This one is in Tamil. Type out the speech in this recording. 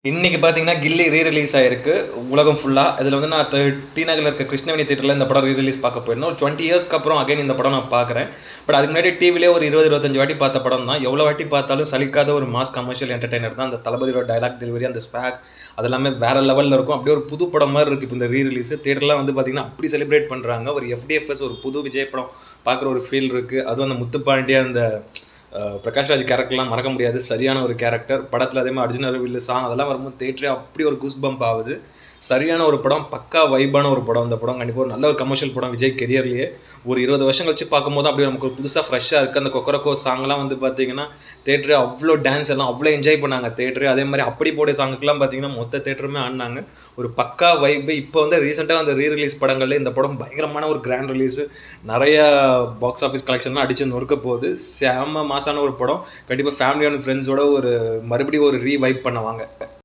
இன்னைக்கு பார்த்தீங்கன்னா, கில்லி ரிலீஸ் ஆயிருக்கு. உலகம் ஃபுல்லா. இதுல வந்து நான் டி நகர்ல இருக்க கிருஷ்ணவேணி தியேட்டர்ல இந்த படம் ரிலீஸ் பார்க்க போயிருந்தேன். ஒரு 20 இயர்ஸ்க்கு அப்புறம் அகைன் இந்த படம் நான் பார்க்குறேன். பட் அதுக்கு முன்னாடி டிவிலயே ஒரு 20, 25 வாட்டி பார்த்த படம் தான். எவ்வளோ வாட்டி பார்த்தாலும் சலிக்காத ஒரு மாஸ் கமர்ஷியல் என்டர்டெய்னர் தான். அந்த தளபதியோட டயலாக் டெலிவரி, அந்த ஸ்வாக் அதெல்லாமே வேற லெவல்ல இருக்கும். அப்படியே ஒரு புது படம் மாரி இருக்கு இப்ப இந்த ரிலீஸ். தியேட்டர்லாம் வந்து பார்த்தீங்கன்னா, அப்படி செலிப்ரேட் பண்றாங்க. ஒரு எஃப்டிஎஃப்எஸ் ஒரு புது விஜய் படம் பார்க்குற ஒரு ஃபீல் இருக்கு. அதுவும் அந்த முத்துப்பாண்டிய அந்த பிரகாஷ் ராஜ் கேரக்டர்லாம் மறக்க முடியாது. சரியான ஒரு கேரக்டர். படத்தில் அதே மாதிரி அர்ஜுன் அரவில்ல சாங் அதெல்லாம் வரும்போது தேட்டரே அப்படி ஒரு குஸ் பம்ப் ஆகுது. சரியான ஒரு படம். பக்கா வைபான ஒரு படம். அந்த படம் கண்டிப்பாக ஒரு நல்ல ஒரு கமர்ஷியல் படம் விஜய் கெரியர்லேயே. ஒரு 20 வருஷம் கழிச்சு பார்க்கும்போது அப்படியே நமக்கு ஒரு புதுசாக ஃப்ரெஷ்ஷாக இருக்குது. அந்த கொக்கரக்கோ சாங்லாம் வந்து பார்த்தீங்கன்னா தேட்டரே அவ்வளோ டான்ஸ் எல்லாம் அவ்வளோ என்ஜாய் பண்ணாங்க தேட்டரு. அதே மாதிரி அப்படி போட சாங்குக்கெல்லாம் பார்த்தீங்கன்னா மொத்த தேட்டருமே ஆடினாங்க. ஒரு பக்கா வைப்பு. இப்போ வந்து ரீசெண்டாக அந்த ரீரிலீஸ் படங்கள்ல இந்த படம் பயங்கரமான ஒரு கிராண்ட் ரிலீஸு. நிறைய பாக்ஸ் ஆஃபீஸ் கலெக்ஷன்லாம் அடிச்சு நொறுக்க போகுது. செம மாசான ஒரு படம். கண்டிப்பாக ஃபேமிலி அண்ட் ஃப்ரெண்ட்ஸோட ஒரு மறுபடியும் ஒரு ரீவைப் பண்ணுவாங்க.